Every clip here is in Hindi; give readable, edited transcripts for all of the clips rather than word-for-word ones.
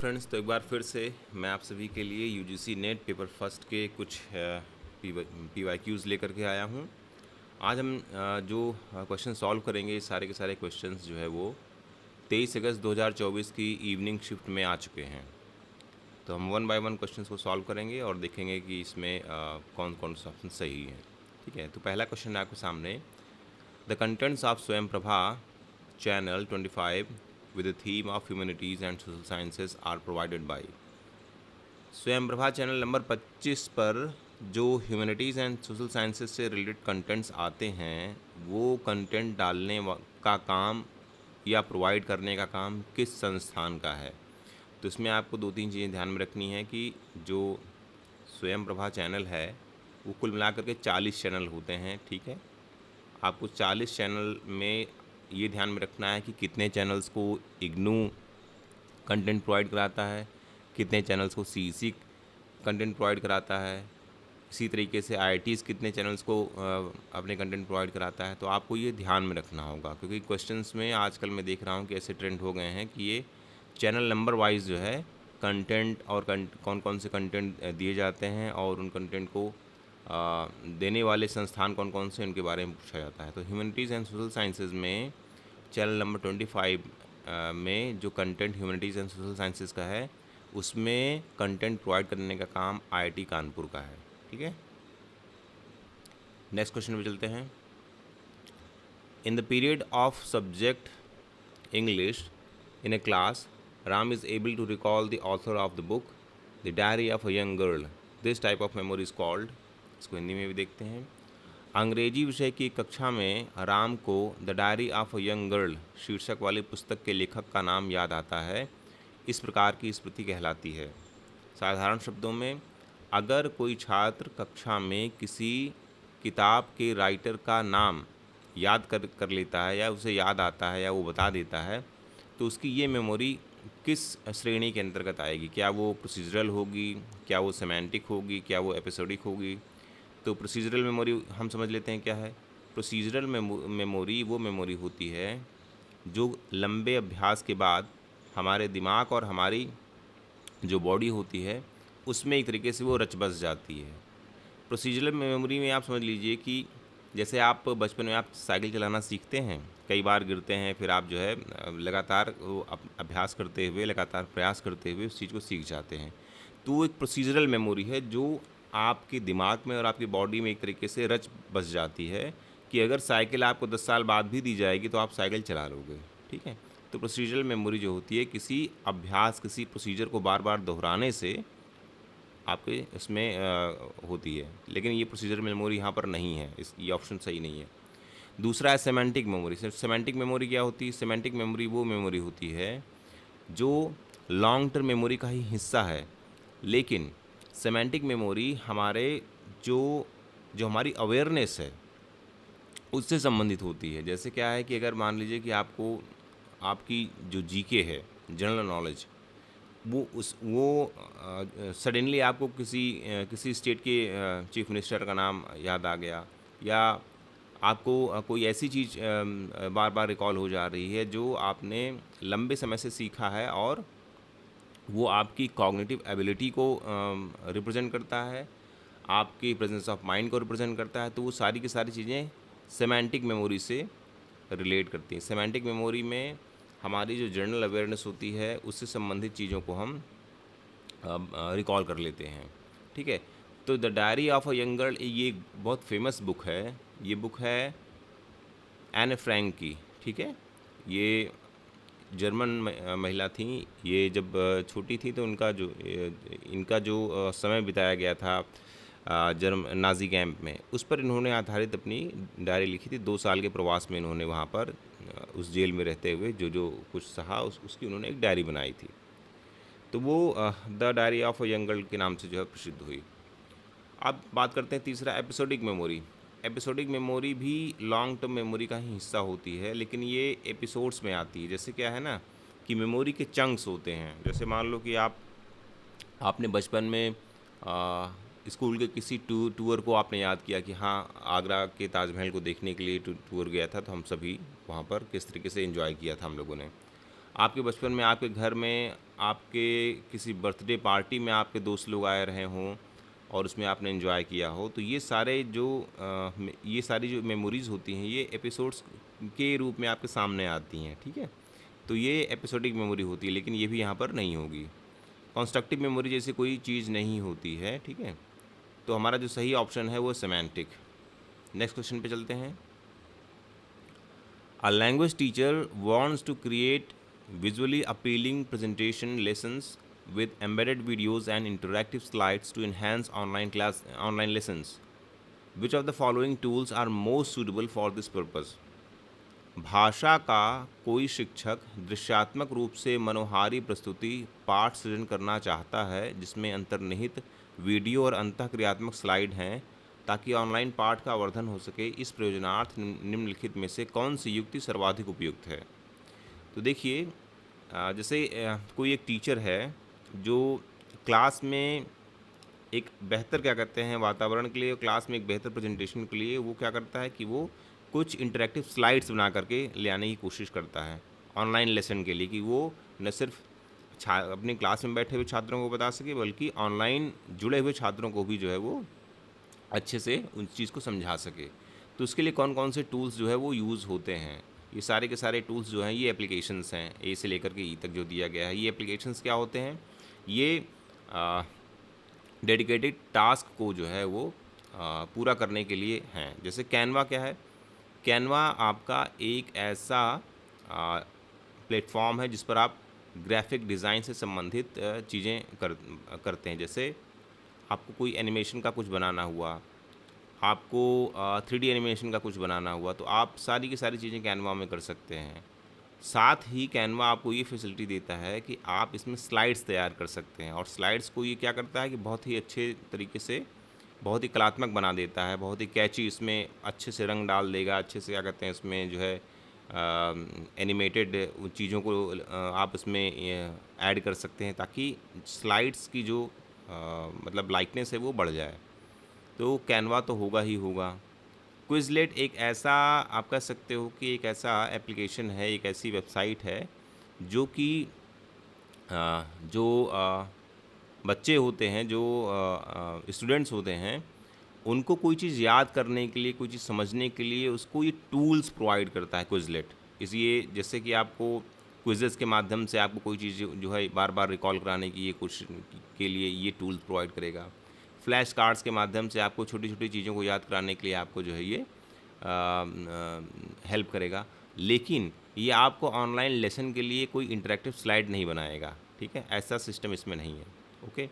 फ्रेंड्स, तो एक बार फिर से मैं आप सभी के लिए यूजीसी नेट पेपर फर्स्ट के कुछ पीवाईक्यूज़ लेकर के आया हूँ। आज हम जो क्वेश्चन सॉल्व करेंगे, ये सारे के सारे क्वेश्चंस जो है वो 23 अगस्त 2024 की इवनिंग शिफ्ट में आ चुके हैं। तो हम वन बाय वन क्वेश्चंस को सॉल्व करेंगे और देखेंगे कि इसमें कौन कौन सा ऑप्शन सही है। ठीक है, तो पहला क्वेश्चन है आपके सामने। द कंटेंट्स ऑफ स्वयं Prabha channel 25 with the theme of humanities and social sciences are provided by। स्वयं प्रभा चैनल नंबर 25 पर जो ह्यूमैनिटीज़ एंड सोशल साइंसेज से रिलेटेड कंटेंट्स आते हैं, वो कंटेंट का काम या प्रोवाइड करने का काम किस संस्थान का है। तो इसमें आपको दो तीन चीज़ें ध्यान में रखनी है कि जो स्वयं प्रभा चैनल है वो कुल मिलाकर के 40 चैनल होते हैं। ठीक है, आपको 40 चैनल में ये ध्यान में रखना है कि कितने चैनल्स को इग्नू कंटेंट प्रोवाइड कराता है, कितने चैनल्स को सीईसी कंटेंट प्रोवाइड कराता है, इसी तरीके से आईआईटीज़ कितने चैनल्स को अपने कंटेंट प्रोवाइड कराता है। तो आपको ये ध्यान में रखना होगा, क्योंकि क्वेश्चंस में आजकल मैं देख रहा हूँ कि ऐसे ट्रेंड हो गए हैं कि ये चैनल नंबर वाइज जो है कंटेंट और कौन कौन से कंटेंट दिए जाते हैं और उन कंटेंट को देने वाले संस्थान कौन कौन से उनके बारे में पूछा जाता है। तो ह्यूमैनिटीज़ एंड सोशल साइंसेज में चैनल नंबर 25 में जो content humanities and social sciences का है, उसमें कंटेंट प्रोवाइड करने का काम आईआईटी कानपुर का है। ठीक है, नेक्स्ट क्वेश्चन पे चलते हैं। In the period of subject English in a class, Ram is able to recall the author of the book the diary of a young girl. This type of memory is called. इसको हिंदी में भी देखते हैं। अंग्रेजी विषय की कक्षा में राम को the diary of a young girl शीर्षक वाली पुस्तक के लेखक का नाम याद आता है। इस प्रकार की स्मृति कहलाती है। साधारण शब्दों में, अगर कोई छात्र कक्षा में किसी किताब के राइटर का नाम याद कर लेता है या उसे याद आता है या वो बता देता है, तो उसकी ये मेमोरी किस श्रेणी के अंतर्गत आएगी। क्या वो प्रोसीजरल होगी, क्या वो सेमेंटिक होगी, क्या वो एपिसोडिक होगी। तो प्रोसीजरल मेमोरी हम समझ लेते हैं क्या है। प्रोसीजरल मेमोरी वो मेमोरी होती है जो लंबे अभ्यास के बाद हमारे दिमाग और हमारी जो बॉडी होती है उसमें एक तरीके से वो रच बस जाती है। प्रोसीजरल मेमोरी में आप समझ लीजिए कि जैसे आप बचपन में आप साइकिल चलाना सीखते हैं, कई बार गिरते हैं, फिर आप जो है लगातार वो अभ्यास करते हुए, लगातार प्रयास करते हुए उस चीज़ को सीख जाते हैं। तो वो एक प्रोसीजरल मेमोरी है जो आपके दिमाग में और आपकी बॉडी में एक तरीके से रच बस जाती है कि अगर साइकिल आपको 10 साल बाद भी दी जाएगी तो आप साइकिल चला लोगे। ठीक है, तो प्रोसीजरल मेमोरी जो होती है किसी अभ्यास, किसी प्रोसीजर को बार बार दोहराने से आपके इसमें होती है। लेकिन ये प्रोसीजर मेमोरी यहाँ पर नहीं है, ये ऑप्शन सही नहीं है। दूसरा है सेमेंटिक मेमोरी। सेमेंटिक मेमोरी क्या होती है? सेमेंटिक मेमोरी वो मेमोरी होती है जो लॉन्ग टर्म मेमोरी का ही हिस्सा है, लेकिन सेमेंटिक मेमोरी हमारे जो जो हमारी अवेयरनेस है उससे संबंधित होती है। जैसे क्या है कि अगर मान लीजिए कि आपको आपकी जो जीके है, जनरल नॉलेज, वो सडनली आपको किसी स्टेट के चीफ मिनिस्टर का नाम याद आ गया, या आपको कोई ऐसी चीज़ बार बार रिकॉल हो जा रही है जो आपने लंबे समय से सीखा है और वो आपकी कॉग्निटिव एबिलिटी को रिप्रेजेंट करता है, आपकी प्रेजेंस ऑफ माइंड को रिप्रेजेंट करता है। तो वो सारी की सारी चीज़ें सेमेंटिक मेमोरी से रिलेट करती हैं। सेमेंटिक मेमोरी में हमारी जो जनरल अवेयरनेस होती है उससे संबंधित चीज़ों को हम रिकॉल कर लेते हैं। ठीक है, तो the diary of a young girl ये एक बहुत फेमस बुक है। ये बुक है एन फ्रैंक की। ठीक है, ये जर्मन महिला थी। ये जब छोटी थी तो इनका जो समय बिताया गया था नाज़ी कैंप में, उस पर इन्होंने आधारित अपनी डायरी लिखी थी। 2 साल के प्रवास में इन्होंने वहाँ पर उस जेल में रहते हुए जो जो कुछ सहा उसकी उन्होंने एक डायरी बनाई थी। तो वो the diary of a young girl के नाम से जो है प्रसिद्ध हुई। अब बात करते हैं तीसरा, एपिसोडिक मेमोरी। एपिसोडिक मेमोरी भी लॉन्ग टर्म मेमोरी का ही हिस्सा होती है, लेकिन ये एपिसोड्स में आती है। जैसे क्या है ना कि मेमोरी के चंक्स होते हैं। जैसे मान लो कि आपने बचपन में स्कूल के किसी टूर को आपने याद किया कि हाँ, आगरा के ताजमहल को देखने के लिए टूर गया था, तो हम सभी वहाँ पर किस तरीके से एंजॉय किया था हम लोगों ने। आपके बचपन में आपके घर में आपके किसी बर्थडे पार्टी में आपके दोस्त लोग आए रहे हों और उसमें आपने एंजॉय किया हो, तो ये सारे जो ये सारी जो मेमोरीज़ होती हैं ये एपिसोड्स के रूप में आपके सामने आती हैं, ठीक है। तो ये एपिसोडिक मेमोरी होती है, लेकिन ये भी यहाँ पर नहीं होगी। कंस्ट्रक्टिव मेमोरी जैसी कोई चीज़ नहीं होती है, ठीक है। तो हमारा जो सही ऑप्शन है वो सेमेंटिक। नेक्स्ट क्वेश्चन पे चलते हैं। A language teacher wants to create visually appealing presentation lessons with embedded videos and interactive slides to enhance online lessons. Which of the following tools are most suitable for this purpose? भाषा का कोई शिक्षक दृश्यात्मक रूप से मनोहारी प्रस्तुति पाठ सृजन करना चाहता है जिसमें अंतर्निहित वीडियो और अंतःक्रियात्मक स्लाइड हैं ताकि ऑनलाइन पाठ का वर्धन हो सके। इस प्रयोजनार्थ निम्नलिखित में से कौन सी युक्ति सर्वाधिक उपयुक्त है? तो देखिए, जैसे कोई एक टीचर है जो क्लास में एक बेहतर क्या कहते हैं वातावरण के लिए, क्लास में एक बेहतर प्रेजेंटेशन के लिए वो क्या करता है कि वो कुछ इंटरेक्टिव स्लाइड्स बना करके ले आने की कोशिश करता है ऑनलाइन लेसन के लिए, कि वो न सिर्फ अपनी क्लास में बैठे हुए छात्रों को बता सके बल्कि ऑनलाइन जुड़े हुए छात्रों को भी जो है वो अच्छे से उन चीज़ को समझा सके। तो उसके लिए कौन कौन से टूल्स जो है वो यूज़ होते हैं? ये सारे के सारे टूल्स जो हैं ये एप्लीकेशंस हैं, ए से लेकर के ई तक जो दिया गया है। ये एप्लीकेशंस क्या होते हैं? ये डेडिकेटेड टास्क को जो है वो पूरा करने के लिए हैं। जैसे कैनवा क्या है? कैनवा आपका एक ऐसा प्लेटफॉर्म है जिस पर आप ग्राफिक डिज़ाइन से संबंधित चीज़ें करते हैं। जैसे आपको कोई एनिमेशन का कुछ बनाना हुआ, आपको 3D एनिमेशन का कुछ बनाना हुआ, तो आप सारी की सारी चीज़ें कैनवा में कर सकते हैं। साथ ही कैनवा आपको ये फैसिलिटी देता है कि आप इसमें स्लाइड्स तैयार कर सकते हैं, और स्लाइड्स को ये क्या करता है कि बहुत ही अच्छे तरीके से बहुत ही कलात्मक बना देता है, बहुत ही कैची, इसमें अच्छे से रंग डाल देगा, अच्छे से क्या कहते हैं इसमें जो है एनिमेटेड चीज़ों को आप इसमें ऐड कर सकते हैं ताकि स्लाइड्स की जो मतलब लाइकनेस है वो बढ़ जाए। तो कैनवा तो होगा ही होगा। क्विज़लेट एक ऐसा आप कह सकते हो कि एक ऐसा एप्लीकेशन है, एक ऐसी वेबसाइट है जो कि जो बच्चे होते हैं, जो स्टूडेंट्स होते हैं, उनको कोई चीज़ याद करने के लिए, कोई चीज़ समझने के लिए उसको ये टूल्स प्रोवाइड करता है क्विज़लेट। इसलिए जैसे कि आपको क्विज़ेस के माध्यम से आपको कोई चीज़ जो है बार बार रिकॉल कराने की ये कोशिश के लिए ये टूल्स प्रोवाइड करेगा। फ्लैश कार्ड्स के माध्यम से आपको छोटी छोटी चीज़ों को याद कराने के लिए आपको जो है ये हेल्प करेगा। लेकिन ये आपको ऑनलाइन लेसन के लिए कोई इंटरेक्टिव स्लाइड नहीं बनाएगा, ठीक है? ऐसा सिस्टम इसमें नहीं है। ओके,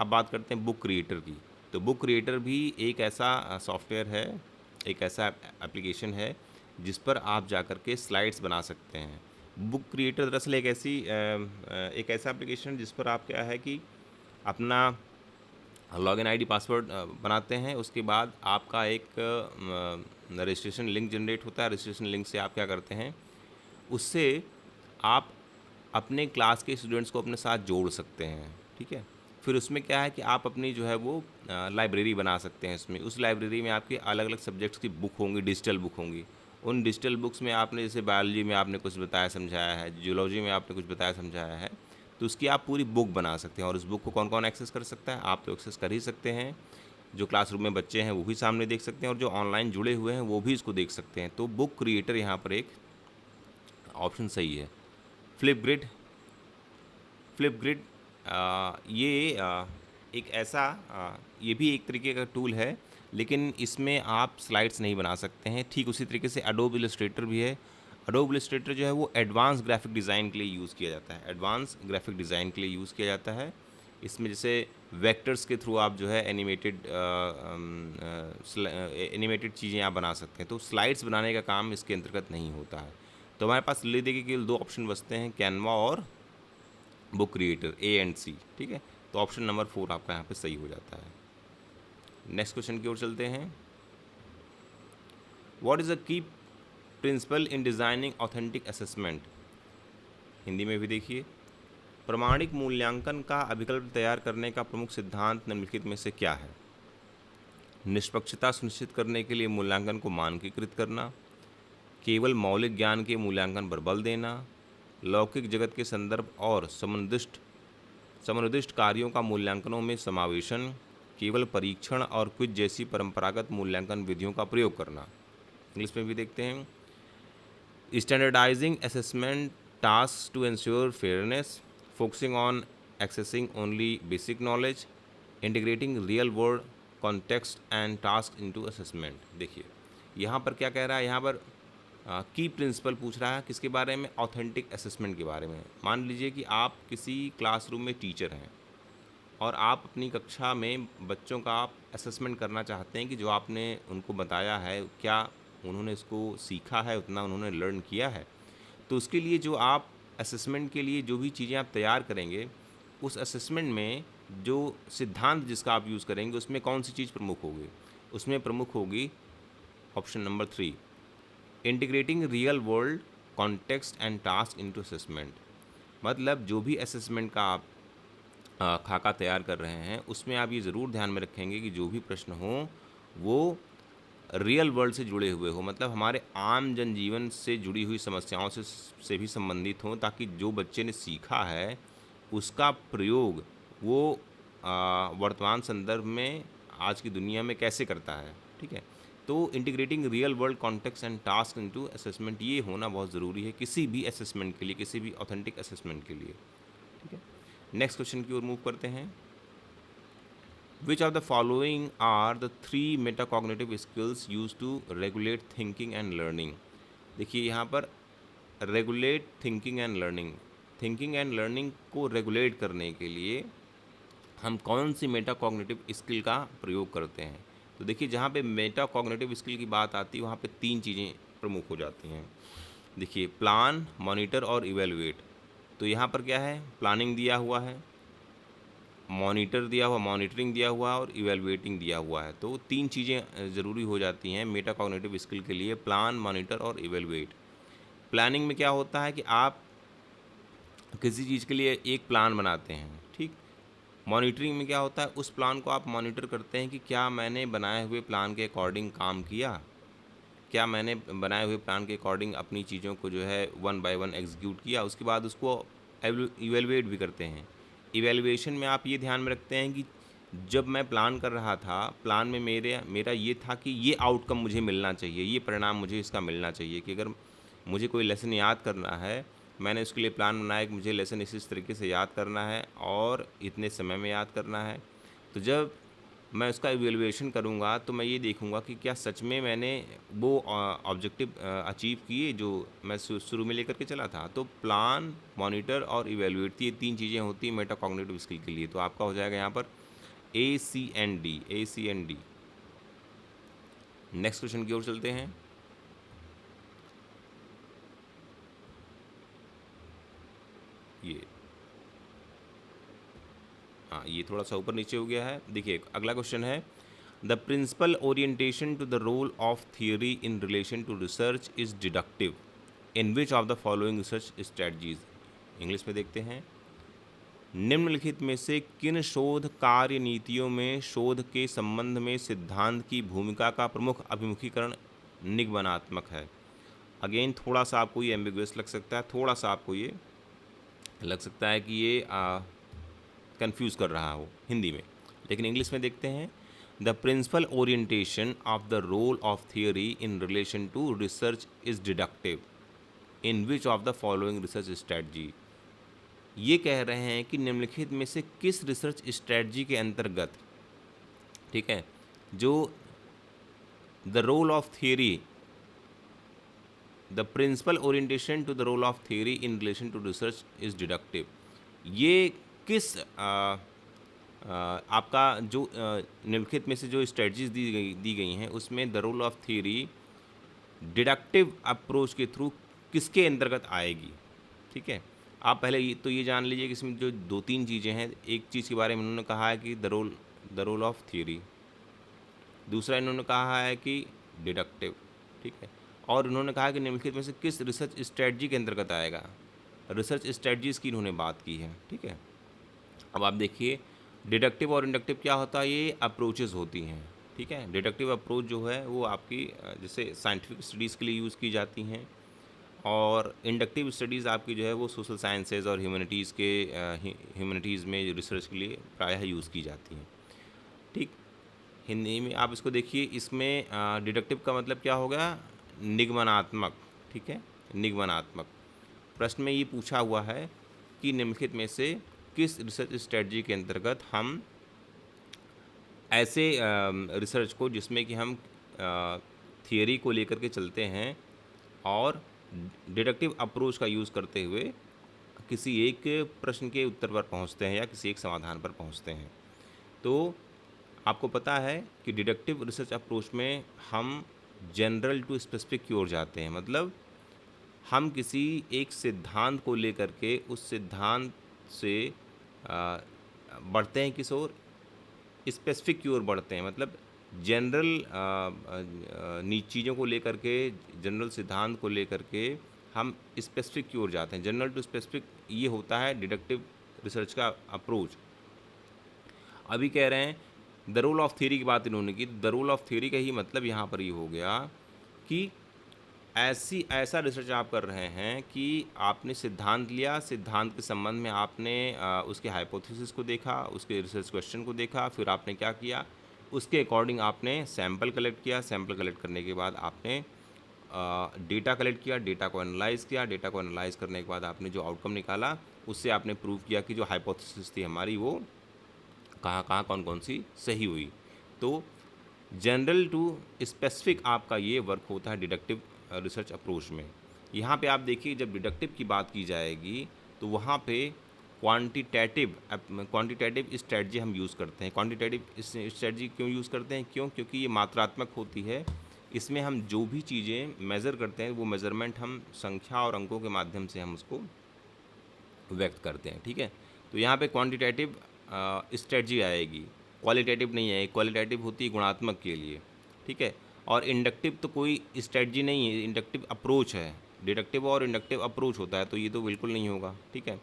अब बात करते हैं बुक क्रिएटर की। तो बुक क्रिएटर भी एक ऐसा सॉफ्टवेयर है, एक ऐसा एप्लीकेशन है जिस पर आप जाकर के स्लाइड्स बना सकते हैं। बुक क्रिएटर दरअसल एक ऐसा एप्लीकेशन जिस पर आप क्या है कि अपना लॉगिन आईडी पासवर्ड बनाते हैं, उसके बाद आपका एक रजिस्ट्रेशन लिंक जनरेट होता है। रजिस्ट्रेशन लिंक से आप क्या करते हैं, उससे आप अपने क्लास के स्टूडेंट्स को अपने साथ जोड़ सकते हैं, ठीक है? फिर उसमें क्या है कि आप अपनी जो है वो लाइब्रेरी बना सकते हैं। इसमें उस लाइब्रेरी में आपके अलग अलग सब्जेक्ट्स की बुक होंगी, डिजिटल बुक होंगी। उन डिजिटल बुक्स में आपने जैसे बायोलॉजी में आपने कुछ बताया समझाया है, जियोलॉजी में आपने कुछ बताया समझाया है, तो उसकी आप पूरी बुक बना सकते हैं। और उस बुक को कौन कौन एक्सेस कर सकता है? आप तो एक्सेस कर ही सकते हैं, जो क्लासरूम में बच्चे हैं वो भी सामने देख सकते हैं, और जो ऑनलाइन जुड़े हुए हैं वो भी इसको देख सकते हैं। तो बुक क्रिएटर यहाँ पर एक ऑप्शन सही है। फ्लिपग्रिड फ्लिपग्रिड ये एक ऐसा ये भी एक तरीके का टूल है, लेकिन इसमें आप स्लाइड्स नहीं बना सकते हैं। ठीक उसी तरीके से एडोब इलस्ट्रेटर भी है। एडोब इलस्ट्रेटर जो है वो एडवांस ग्राफिक डिज़ाइन के लिए यूज़ किया जाता है, एडवांस ग्राफिक डिज़ाइन के लिए यूज़ किया जाता है। इसमें जैसे वेक्टर्स के थ्रू आप जो है एनिमेटेड चीज़ें आप बना सकते हैं। तो स्लाइड्स बनाने का काम इसके अंतर्गत नहीं होता है। तो हमारे पास ले देखिए केवल दो ऑप्शन बचते हैं, कैनवा और बुक क्रिएटर, ए एंड सी, ठीक है? तो ऑप्शन नंबर 4 आपका यहाँ पे सही हो जाता है। नेक्स्ट क्वेश्चन की ओर चलते हैं। What is a key principle in designing authentic assessment? Hindi में भी देखिए, प्रमाणिक मूल्यांकन का अभिकल्प तैयार करने का प्रमुख सिद्धांत निम्नलिखित में से क्या है? निष्पक्षता सुनिश्चित करने के लिए मूल्यांकन को मानकीकृत करना, केवल मौलिक ज्ञान के मूल्यांकन पर बल देना, लौकिक जगत के संदर्भ और समनुदिष्ट कार्यों का मूल्यांकनों में समावेशन, केवल परीक्षण और क्विज जैसी परंपरागत मूल्यांकन विधियों का प्रयोग करना। इंग्लिश में भी देखते हैं, standardising assessment task to ensure fairness, focusing on accessing only basic knowledge, integrating real world context and task into assessment। देखिए यहाँ पर क्या कह रहा है, यहाँ पर की प्रिंसिपल पूछ रहा है किसके बारे में, ऑथेंटिक असेसमेंट के बारे में। मान लीजिए कि आप किसी क्लासरूम में टीचर हैं और आप अपनी कक्षा में बच्चों का आप असेसमेंट करना चाहते हैं कि जो आपने उनको बताया है क्या उन्होंने इसको सीखा है, उतना उन्होंने लर्न किया है। तो उसके लिए जो आप असेसमेंट के लिए जो भी चीज़ें आप तैयार करेंगे, उस असेसमेंट में जो सिद्धांत जिसका आप यूज़ करेंगे उसमें कौन सी चीज़ प्रमुख होगी, उसमें प्रमुख होगी option number 3, integrating real world context and task into assessment. मतलब जो भी असेसमेंट का आप खाका तैयार कर रहे हैं उसमें आप ये ज़रूर ध्यान में रखेंगे कि जो भी प्रश्न हो वो रियल वर्ल्ड से जुड़े हुए हो, मतलब हमारे आम जनजीवन से जुड़ी हुई समस्याओं से भी संबंधित हों, ताकि जो बच्चे ने सीखा है उसका प्रयोग वो वर्तमान संदर्भ में आज की दुनिया में कैसे करता है। ठीक है, तो integrating real world context and task into assessment ये होना बहुत ज़रूरी है किसी भी असेसमेंट के लिए, किसी भी ऑथेंटिक असेसमेंट के लिए। ठीक है, नेक्स्ट क्वेश्चन की ओर मूव करते हैं। Which of the following are the 3 metacognitive skills used to regulate thinking and learning? देखिए यहाँ पर regulate thinking and learning, thinking and learning को रेगुलेट करने के लिए हम कौन सी मेटाकॉग्निटिव स्किल का प्रयोग करते हैं। तो देखिए जहाँ पे मेटाकॉग्निटिव स्किल की बात आती है वहाँ पे 3 चीज़ें प्रमुख हो जाती हैं। देखिए प्लान, मॉनिटर और इवेलुएट। तो यहाँ पर क्या है, प्लानिंग दिया हुआ है, मॉनिटर दिया हुआ, मॉनिटरिंग दिया हुआ और इवेलुएटिंग दिया हुआ है। तो 3 चीज़ें ज़रूरी हो जाती हैं मेटाकॉग्निटिव स्किल के लिए, प्लान, मॉनिटर और इवेलुएट। प्लानिंग में क्या होता है कि आप किसी चीज़ के लिए एक प्लान बनाते हैं, ठीक। मॉनिटरिंग में क्या होता है, उस प्लान को आप मॉनिटर करते हैं कि क्या मैंने बनाए हुए प्लान के अकॉर्डिंग काम किया, क्या मैंने बनाए हुए प्लान के अकॉर्डिंग अपनी चीज़ों को जो है 1 बाय 1 एग्जीक्यूट किया। उसके बाद उसको इवेलुएट भी करते हैं। इवेलुएशन में आप ये ध्यान में रखते हैं कि जब मैं प्लान कर रहा था, प्लान में मेरा ये था कि ये आउटकम मुझे मिलना चाहिए, ये परिणाम मुझे इसका मिलना चाहिए कि अगर मुझे कोई लेसन याद करना है, मैंने उसके लिए प्लान बनाया कि मुझे लेसन इस तरीके से याद करना है और इतने समय में याद करना है। तो जब मैं उसका इवेलुएशन करूँगा तो मैं ये देखूँगा कि क्या सच में मैंने वो ऑब्जेक्टिव अचीव किए जो मैं शुरू में लेकर के चला था। तो प्लान, मॉनिटर और इवेलुएट, ये 3 चीज़ें होती हैं मेटाकॉग्निटिव स्किल के लिए। तो आपका हो जाएगा यहाँ पर ACND। नेक्स्ट क्वेश्चन की ओर चलते हैं। ये थोड़ा सा ऊपर नीचे हो गया है। देखिए अगला क्वेश्चन है, the principal orientation to the role of theory in relation to research is deductive in which of the following research strategies. English में देखते हैं, निम्नलिखित में से किन शोध कार्य नीतियों में शोध के संबंध में सिद्धांत की भूमिका का प्रमुख अभिमुखीकरण निगमनात्मक है। अगेन थोड़ा सा आपको ये एम्बिगुअस लग सकता है, थोड़ा सा आपको ये लग सकता है कि ये कंफ्यूज कर रहा हो हिंदी में, लेकिन इंग्लिश में देखते हैं, the principal orientation of the role of theory in relation to research is deductive in which of the following research strategy. ये कह रहे हैं कि निम्नलिखित में से किस रिसर्च स्ट्रेटजी के अंतर्गत, ठीक है, जो the role of theory, the principal orientation to the role of theory in relation to research is deductive, ये किस आपका जो निम्नलिखित में से जो स्ट्रेटजीज दी गई हैं उसमें the role of theory deductive approach के थ्रू किसके अंतर्गत आएगी। ठीक है, आप पहले ये जान लीजिए कि इसमें जो 2-3 चीज़ें हैं, एक चीज़ के बारे में उन्होंने कहा है कि द रोल ऑफ थियोरी, दूसरा इन्होंने कहा है कि डिडक्टिव, ठीक है, और उन्होंने कहा कि निम्नलिखित में से किस रिसर्च स्ट्रेटजी के अंतर्गत आएगा। रिसर्च स्ट्रेटजीज़ की इन्होंने बात की है। ठीक है, अब आप देखिए डिडक्टिव और इंडक्टिव क्या होता है, ये अप्रोचेज़ होती हैं। ठीक है, डिडक्टिव अप्रोच जो है वो आपकी जैसे साइंटिफिक स्टडीज़ के लिए यूज़ की जाती हैं, और इंडक्टिव स्टडीज़ आपकी जो है वो सोशल साइंसेज और ह्यूमैनिटीज़ में रिसर्च के लिए प्रायः यूज़ की जाती हैं। ठीक, हिंदी में आप इसको देखिए, इसमें डिडक्टिव का मतलब क्या होगा, निगमनात्मक। ठीक है, निगमनात्मक। प्रश्न में ये पूछा हुआ है कि निम्नलिखित में से किस रिसर्च स्ट्रेटजी के अंतर्गत हम ऐसे रिसर्च को जिसमें कि हम थियरी को लेकर के चलते हैं और डिडक्टिव अप्रोच का यूज़ करते हुए किसी एक प्रश्न के उत्तर पर पहुंचते हैं या किसी एक समाधान पर पहुंचते हैं। तो आपको पता है कि डिडक्टिव रिसर्च अप्रोच में हम जनरल टू स्पेसिफिक की ओर जाते हैं, मतलब हम किसी एक सिद्धांत को लेकर के उस सिद्धांत से बढ़ते हैं किस ओर, स्पेसिफिक की ओर बढ़ते हैं। मतलब जनरल चीज़ों को लेकर के, जनरल सिद्धांत को लेकर के हम स्पेसिफिक की ओर जाते हैं। जनरल टू स्पेसिफिक ये होता है डिडक्टिव रिसर्च का अप्रोच। अभी कह रहे हैं द रोल ऑफ थ्योरी की बात इन्होंने की। द रोल ऑफ थ्योरी का ही मतलब यहाँ पर ये हो गया कि ऐसा रिसर्च आप कर रहे हैं कि आपने सिद्धांत लिया, सिद्धांत के संबंध में आपने उसके हाइपोथेसिस को देखा, उसके रिसर्च क्वेश्चन को देखा, फिर आपने क्या किया, उसके अकॉर्डिंग आपने सैंपल कलेक्ट किया, सैंपल कलेक्ट करने के बाद आपने डेटा कलेक्ट किया, डेटा को एनालाइज़ किया, डेटा को एनालाइज़ करने के बाद आपने जो आउटकम निकाला उससे आपने प्रूव किया कि जो हाइपोथेसिस थी हमारी वो कहाँ कहाँ कौन कौन सी सही हुई। तो जनरल टू स्पेसिफिक आपका ये वर्क होता है डिडक्टिव रिसर्च अप्रोच में। यहाँ पे आप देखिए जब डिडक्टिव की बात की जाएगी तो वहाँ पे क्वांटिटेटिव स्ट्रेटजी हम यूज़ करते हैं। क्वांटिटेटिव स्ट्रेटजी क्यों यूज़ करते हैं? क्योंकि ये मात्रात्मक होती है। इसमें हम जो भी चीज़ें मेज़र करते हैं वो मेज़रमेंट हम संख्या और अंकों के माध्यम से हम उसको व्यक्त करते हैं। ठीक है, तो यहाँ पे क्वांटिटेटिव स्ट्रेटजी आएगी, क्वालिटेटिव नहीं आएगी। क्वालिटेटिव होती है गुणात्मक के लिए। ठीक है, और इंडक्टिव तो कोई स्ट्रेटजी नहीं है, इंडक्टिव अप्रोच है। डिडक्टिव और इंडक्टिव अप्रोच होता है, तो ये तो बिल्कुल नहीं होगा। ठीक है,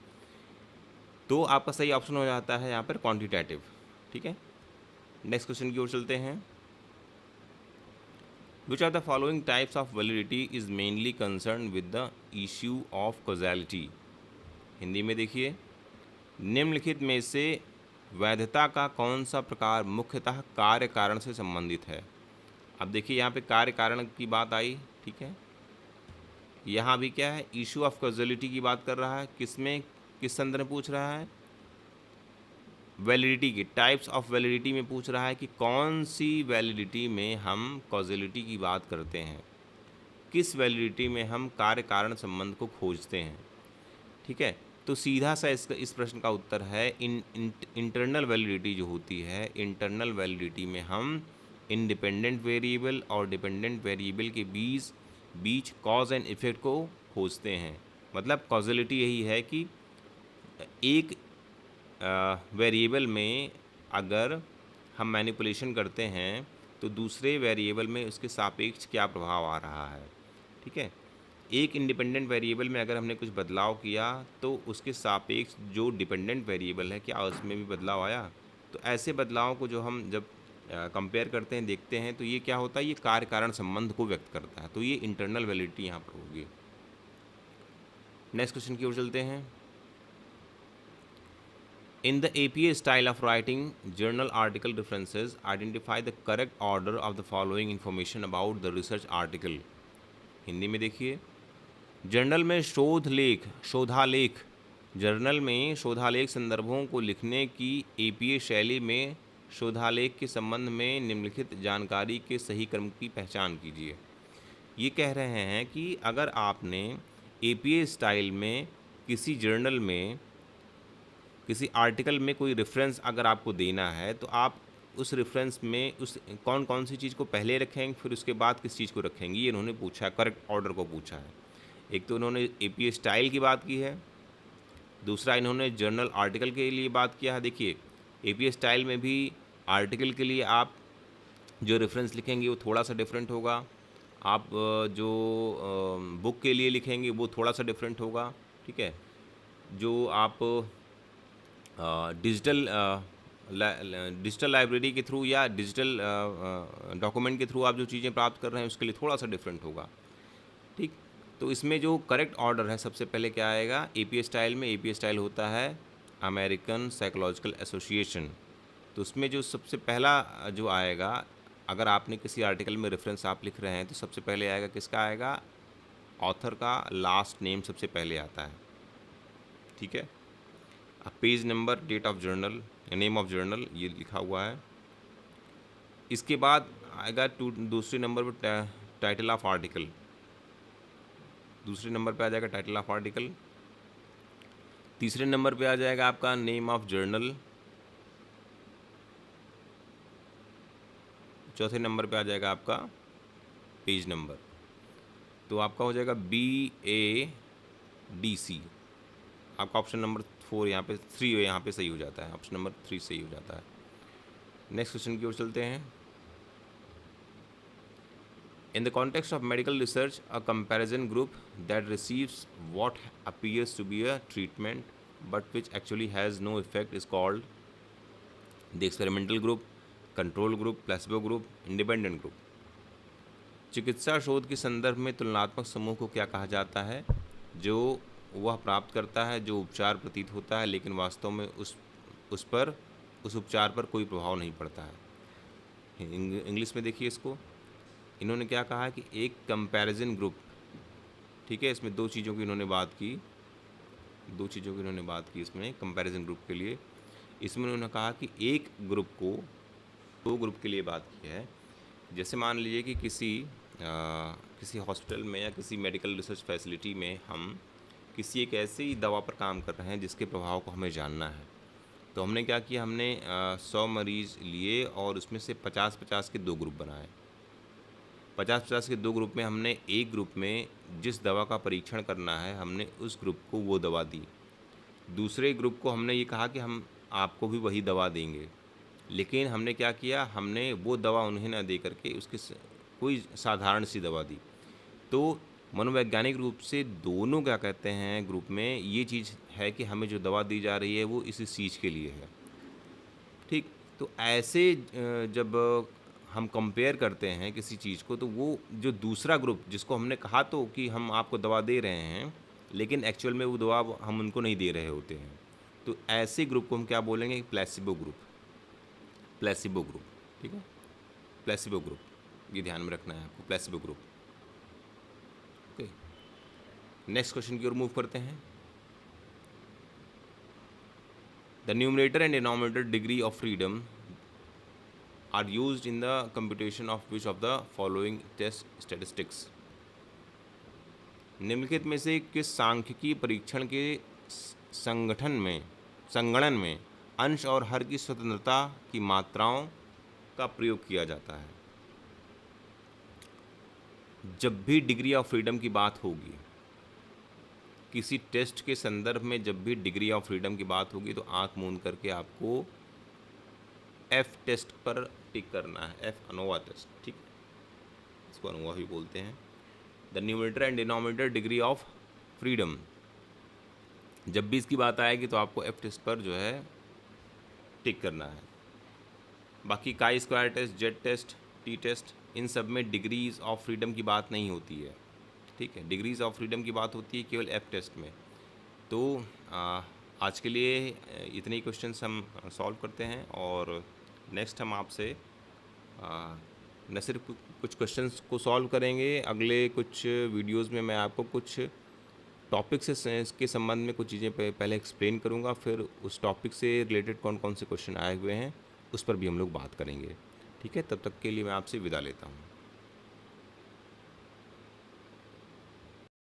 तो आपका सही ऑप्शन हो जाता है यहाँ पर क्वांटिटेटिव। ठीक है, नेक्स्ट क्वेश्चन की ओर चलते हैं। Which are the following types of validity is mainly concern with the issue of causality. Hindi में देखिए, निम्नलिखित में से वैधता का कौन सा प्रकार मुख्यतः कार्य कारण से संबंधित है? अब देखिए यहाँ पे कार्य कारण की बात आई। ठीक है, यहाँ भी क्या है, इशू ऑफ कॉजेलिटी की बात कर रहा है। किसमें, किस संदर्भ में पूछ रहा है? वैलिडिटी की, टाइप्स ऑफ वैलिडिटी में पूछ रहा है कि कौन सी वैलिडिटी में हम कॉजेलिटी की बात करते हैं, किस वैलिडिटी में हम कार्य कारण संबंध को खोजते हैं। ठीक है, तो सीधा सा इस प्रश्न का उत्तर है इंटरनल वैलिडिटी जो होती है, इंटरनल वैलिडिटी में हम इंडिपेंडेंट वेरिएबल और डिपेंडेंट वेरिएबल के बीच कॉज एंड इफेक्ट को खोजते हैं। मतलब कॉजेलिटी यही है कि एक वेरिएबल में अगर हम मैनिपुलेशन करते हैं तो दूसरे वेरिएबल में उसके सापेक्ष क्या प्रभाव आ रहा है। ठीक है, एक इंडिपेंडेंट वेरिएबल में अगर हमने कुछ बदलाव किया तो उसके सापेक्ष जो डिपेंडेंट वेरिएबल है क्या उसमें भी बदलाव आया। तो ऐसे बदलावों को जो हम जब कंपेयर करते हैं, देखते हैं, तो ये क्या होता है, ये कार्य कारण संबंध को व्यक्त करता है। तो ये इंटरनल वैलिडिटी यहाँ पर होगी। नेक्स्ट क्वेश्चन की ओर चलते हैं। In the APA style of writing, journal article references identify the correct order of the following information about the research article. Hindi में देखिए, जर्नल में शोधालेख जर्नल में शोधालेख संदर्भों को लिखने की एपीए शैली में शोधालेख के संबंध में निम्नलिखित जानकारी के सही क्रम की पहचान कीजिए। ये कह रहे हैं कि अगर आपने एपीए स्टाइल में किसी जर्नल में किसी आर्टिकल में कोई रेफरेंस अगर आपको देना है तो आप उस रेफरेंस में उस कौन कौन सी चीज़ को पहले रखेंगे, फिर उसके बाद किस चीज़ को रखेंगे, ये इन्होंने पूछा है, करेक्ट ऑर्डर को पूछा है। एक तो इन्होंने एपीए स्टाइल की बात की है, दूसरा इन्होंने जर्नल आर्टिकल के लिए बात किया है। देखिए एपीए स्टाइल में भी आर्टिकल के लिए आप जो रेफरेंस लिखेंगे वो थोड़ा सा डिफरेंट होगा, आप जो बुक के लिए लिखेंगे वो थोड़ा सा डिफरेंट होगा। ठीक है, जो आप डिजिटल लाइब्रेरी के थ्रू या डिजिटल डॉक्यूमेंट के थ्रू आप जो चीज़ें प्राप्त कर रहे हैं उसके लिए थोड़ा सा डिफरेंट होगा। ठीक, तो इसमें जो करेक्ट ऑर्डर है सबसे पहले क्या आएगा, एपीए स्टाइल में एपीए स्टाइल होता है अमेरिकन साइकोलॉजिकल एसोसिएशन। तो उसमें जो सबसे पहला जो आएगा, अगर आपने किसी आर्टिकल में रेफरेंस आप लिख रहे हैं तो सबसे पहले आएगा किसका आएगा, ऑथर का लास्ट नेम सबसे पहले आता है, ठीक है। अब page number, date of journal, name of journal ये लिखा हुआ है। इसके बाद आएगा दूसरे नंबर पर टाइटल ऑफ आर्टिकल, दूसरे नंबर पे आ जाएगा टाइटल ऑफ आर्टिकल। तीसरे नंबर पे आ जाएगा आपका नेम ऑफ जर्नल। चौथे नंबर पे आ जाएगा आपका पेज नंबर। तो आपका हो जाएगा BADC। आपका ऑप्शन नंबर 4 यहाँ पे 3 यहाँ पे सही हो जाता है, ऑप्शन नंबर 3 सही हो जाता है। नेक्स्ट क्वेश्चन की ओर चलते हैं। In the context of medical research, a comparison group that receives what appears to be a treatment but which actually has no effect is called the experimental group, control group, placebo group, independent group. चिकित्सा शोध के संदर्भ में तुलनात्मक समूह को क्या कहा जाता है, जो वह प्राप्त करता है जो उपचार प्रतीत होता है लेकिन वास्तव में उस उपचार पर कोई प्रभाव नहीं पड़ता है। इंग्लिश में देखिए इसको, इन्होंने क्या कहा कि एक कंपैरिजन ग्रुप, ठीक है, इसमें दो चीज़ों की इन्होंने बात की इसमें कंपैरिजन ग्रुप के लिए। इसमें उन्होंने कहा कि एक ग्रुप को, दो ग्रुप के लिए बात की है। जैसे मान लीजिए कि किसी हॉस्पिटल में या किसी मेडिकल रिसर्च फैसिलिटी में हम किसी एक ऐसी दवा पर काम कर रहे हैं जिसके प्रभाव को हमें जानना है। तो हमने क्या किया, हमने 100 मरीज़ लिए और उसमें से 50-50 के दो ग्रुप बनाए। 50-50 के दो ग्रुप में हमने एक ग्रुप में जिस दवा का परीक्षण करना है हमने उस ग्रुप को वो दवा दी। दूसरे ग्रुप को हमने ये कहा कि हम आपको भी वही दवा देंगे, लेकिन हमने क्या किया, हमने वो दवा उन्हें ना दे करके कोई साधारण सी दवा दी। तो मनोवैज्ञानिक रूप से दोनों क्या कहते हैं ग्रुप में, ये चीज़ है कि हमें जो दवा दी जा रही है वो इस चीज़ के लिए है, ठीक। तो ऐसे जब हम कंपेयर करते हैं किसी चीज़ को, तो वो जो दूसरा ग्रुप जिसको हमने कहा तो कि हम आपको दवा दे रहे हैं लेकिन एक्चुअल में वो दवा हम उनको नहीं दे रहे होते हैं, तो ऐसे ग्रुप को हम क्या बोलेंगे, प्लेसिबो ग्रुप। प्लेसिबो ग्रुप, ठीक है, प्लेसिबो ग्रुप, ये ध्यान में रखना है आपको, placebo group. Okay, next question की ओर मूव करते हैं। The numerator and denominator degree of freedom are used in the computation of which of the following test statistics? निम्नलिखित में से किस सांख्यिकी परीक्षण के संगणन में अंश और हर की स्वतंत्रता की मात्राओं का प्रयोग किया जाता है? जब भी डिग्री ऑफ फ्रीडम की बात होगी, किसी टेस्ट के संदर्भ में जब भी डिग्री ऑफ फ्रीडम की बात होगी तो आंख मूंद करके आपको F टेस्ट पर टिक करना है, F अनोवा टेस्ट, ठीक, इसको अनोवा भी बोलते हैं। The numerator and denominator degree of freedom, जब भी इसकी बात आएगी तो आपको F टेस्ट पर जो है टिक करना है। बाकी chi square test, Z test, T test, इन सब में डिग्रीज ऑफ फ्रीडम की बात नहीं होती है, ठीक है, डिग्रीज ऑफ फ्रीडम की बात होती है केवल F टेस्ट में। तो आज के लिए इतने ही क्वेश्चंस हम सॉल्व करते हैं और नेक्स्ट हम आपसे न सिर्फ कुछ क्वेश्चंस को सॉल्व करेंगे, अगले कुछ वीडियोस में मैं आपको कुछ टॉपिक से इसके संबंध में कुछ चीज़ें पहले एक्सप्लेन करूंगा, फिर उस टॉपिक से रिलेटेड कौन कौन से क्वेश्चन आए हुए हैं उस पर भी हम लोग बात करेंगे, ठीक है। तब तक के लिए मैं आपसे विदा लेता हूँ।